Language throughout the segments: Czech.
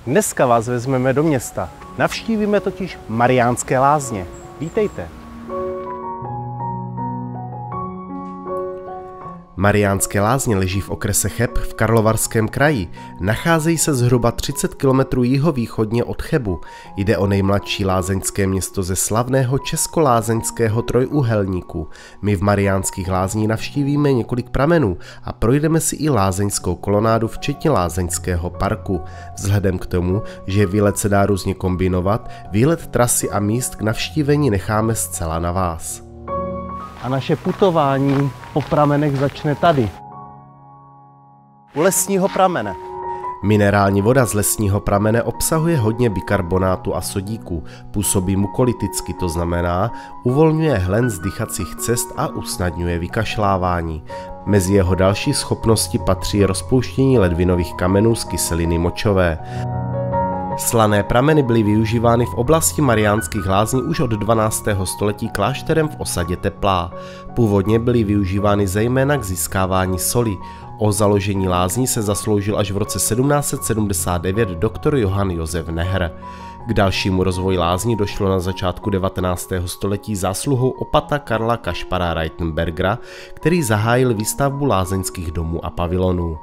Dneska vás vezmeme do města. Navštívíme totiž Mariánské Lázně. Vítejte. Mariánské Lázně leží v okrese Cheb v Karlovarském kraji. Nacházejí se zhruba 30 km jihovýchodně od Chebu. Jde o nejmladší lázeňské město ze slavného českolázeňského trojúhelníku. My v Mariánských Lázních navštívíme několik pramenů a projdeme si i lázeňskou kolonádu včetně lázeňského parku. Vzhledem k tomu, že výlet se dá různě kombinovat, výlet trasy a míst k navštívení necháme zcela na vás. A naše putování po pramenech začne tady. U lesního pramene. Minerální voda z lesního pramene obsahuje hodně bikarbonátu a sodíku, působí mukolyticky, to znamená, uvolňuje hlen z dýchacích cest a usnadňuje vykašlávání. Mezi jeho další schopnosti patří rozpouštění ledvinových kamenů z kyseliny močové. Slané prameny byly využívány v oblasti Mariánských Lázní už od 12. století klášterem v osadě Teplá. Původně byly využívány zejména k získávání soli. O založení lázní se zasloužil až v roce 1779 doktor Johann Josef Neher. K dalšímu rozvoji lázní došlo na začátku 19. století zásluhou opata Karla Kašpara Reitenbergera, který zahájil výstavbu lázeňských domů a pavilonů.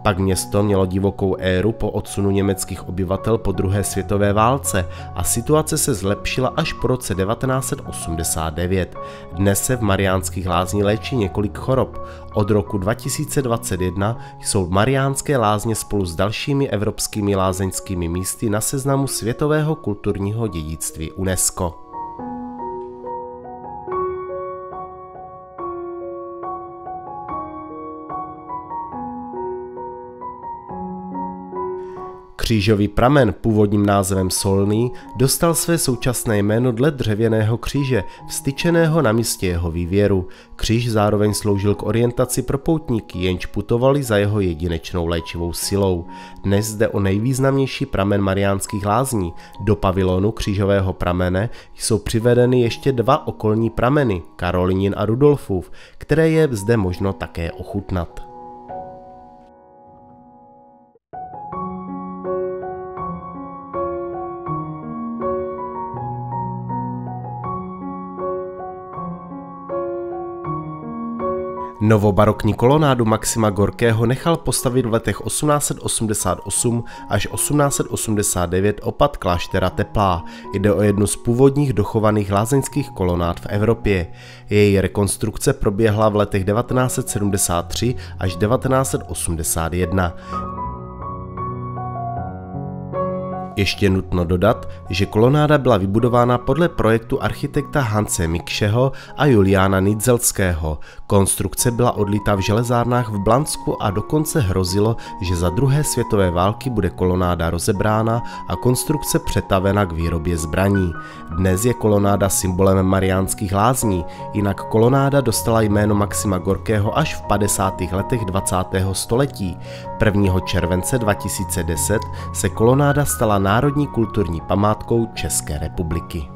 Pak město mělo divokou éru po odsunu německých obyvatel po druhé světové válce a situace se zlepšila až po roce 1989. Dnes se v Mariánských Lázních léčí několik chorob. Od roku 2021 jsou Mariánské Lázně spolu s dalšími evropskými lázeňskými místy na seznamu světového kulturního dědictví UNESCO. Křížový pramen, původním názvem Solný, dostal své současné jméno dle dřevěného kříže, vstyčeného na místě jeho vývěru. Kříž zároveň sloužil k orientaci pro poutníky, jenž putovali za jeho jedinečnou léčivou silou. Dnes zde o nejvýznamnější pramen Mariánských Lázní. Do pavilonu křížového pramene jsou přivedeny ještě dva okolní prameny, Karolínin a Rudolfův, které je zde možno také ochutnat. Novobarokní kolonádu Maxima Gorkého nechal postavit v letech 1888 až 1889 opat kláštera Teplá. Jde o jednu z původních dochovaných lázeňských kolonád v Evropě. Její rekonstrukce proběhla v letech 1973 až 1981. Ještě nutno dodat, že kolonáda byla vybudována podle projektu architekta Hanse Mikšeho a Juliána Nidzelského. Konstrukce byla odlita v železárnách v Blansku a dokonce hrozilo, že za druhé světové války bude kolonáda rozebrána a konstrukce přetavena k výrobě zbraní. Dnes je kolonáda symbolem Mariánských Lázní, jinak kolonáda dostala jméno Maxima Gorkého až v 50. letech 20. století. 1. července 2010 se kolonáda stala národní kulturní památkou České republiky.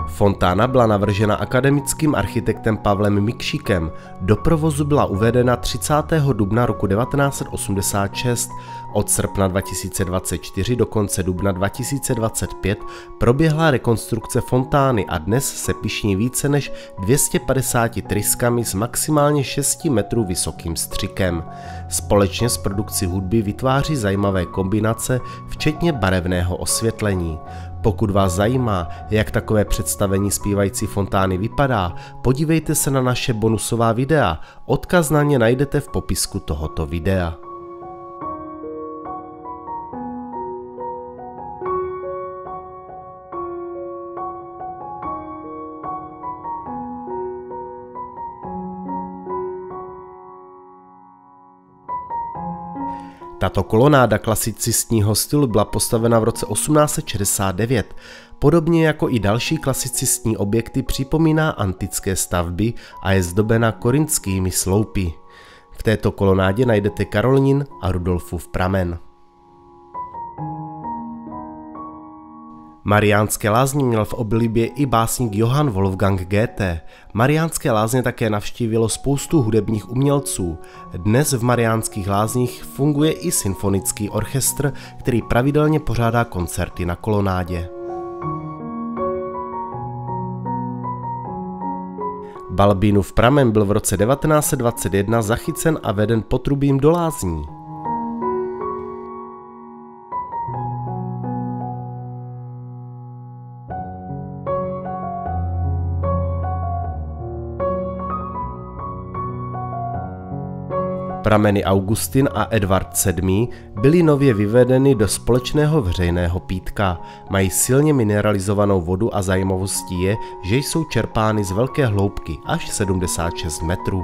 Fontána byla navržena akademickým architektem Pavlem Mikšíkem. Do provozu byla uvedena 30. dubna roku 1986. Od srpna 2024 do konce dubna 2025 proběhla rekonstrukce fontány a dnes se pyšní více než 250 tryskami s maximálně 6 metrů vysokým střikem. Společně s produkcí hudby vytváří zajímavé kombinace, včetně barevného osvětlení. Pokud vás zajímá, jak takové představení zpívající fontány vypadá, podívejte se na naše bonusová videa, odkaz na ně najdete v popisku tohoto videa. Tato kolonáda klasicistního stylu byla postavena v roce 1869. Podobně jako i další klasicistní objekty připomíná antické stavby a je zdobena korintskými sloupy. V této kolonádě najdete Karolínin a Rudolfův pramen. Mariánské lázně měl v oblibě i básník Johann Wolfgang Goethe. Mariánské lázně také navštívilo spoustu hudebních umělců. Dnes v Mariánských lázních funguje i symfonický orchestr, který pravidelně pořádá koncerty na kolonádě. Balbínův pramen byl v roce 1921 zachycen a veden potrubím do lázní. Prameny Augustin a Edvard VII. Byly nově vyvedeny do společného veřejného pítka. Mají silně mineralizovanou vodu a zajímavostí je, že jsou čerpány z velké hloubky až 76 metrů.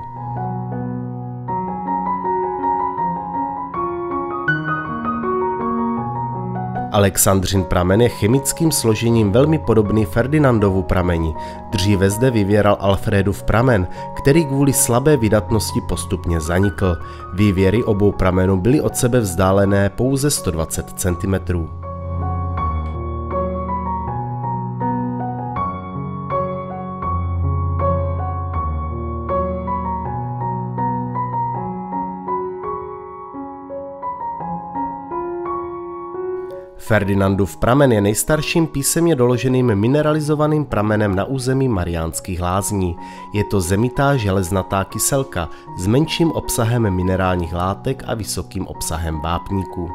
Alexandřin pramen je chemickým složením velmi podobný Ferdinandovu prameni. Dříve zde vyvěral Alfrédův pramen, který kvůli slabé vydatnosti postupně zanikl. Vývěry obou pramenů byly od sebe vzdálené pouze 120 cm. Ferdinandův pramen je nejstarším písemně doloženým mineralizovaným pramenem na území Mariánských lázní. Je to zemitá železnatá kyselka s menším obsahem minerálních látek a vysokým obsahem vápníku.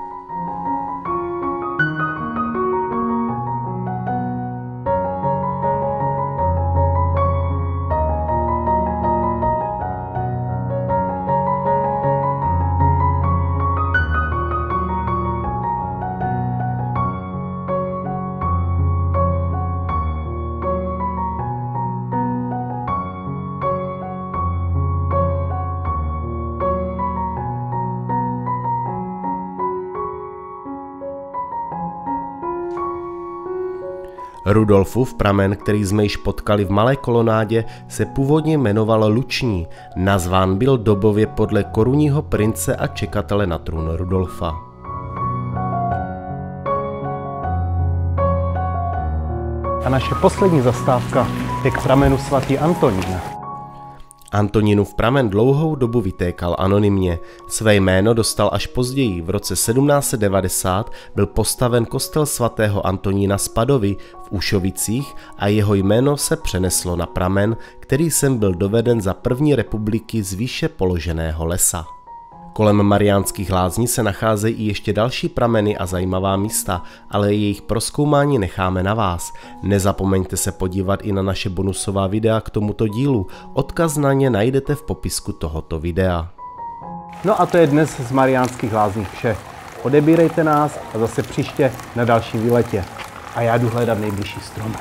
Rudolfův pramen, který jsme již potkali v Malé kolonádě, se původně jmenoval Luční. Nazván byl dobově podle korunního prince a čekatele na trůn Rudolfa. A naše poslední zastávka je k pramenu svatý Antonín. Antonínův pramen dlouhou dobu vytékal anonymně. Své jméno dostal až později. V roce 1790 byl postaven kostel svatého Antonína z Padovy v Ušovicích a jeho jméno se přeneslo na pramen, který sem byl doveden za první republiky z výše položeného lesa. Kolem Mariánských lázní se nacházejí i ještě další prameny a zajímavá místa, ale jejich prozkoumání necháme na vás. Nezapomeňte se podívat i na naše bonusová videa k tomuto dílu, odkaz na ně najdete v popisku tohoto videa. No a to je dnes z Mariánských lázní vše. Odebírejte nás a zase příště na dalším výletě. A já jdu hledat nejbližší strom.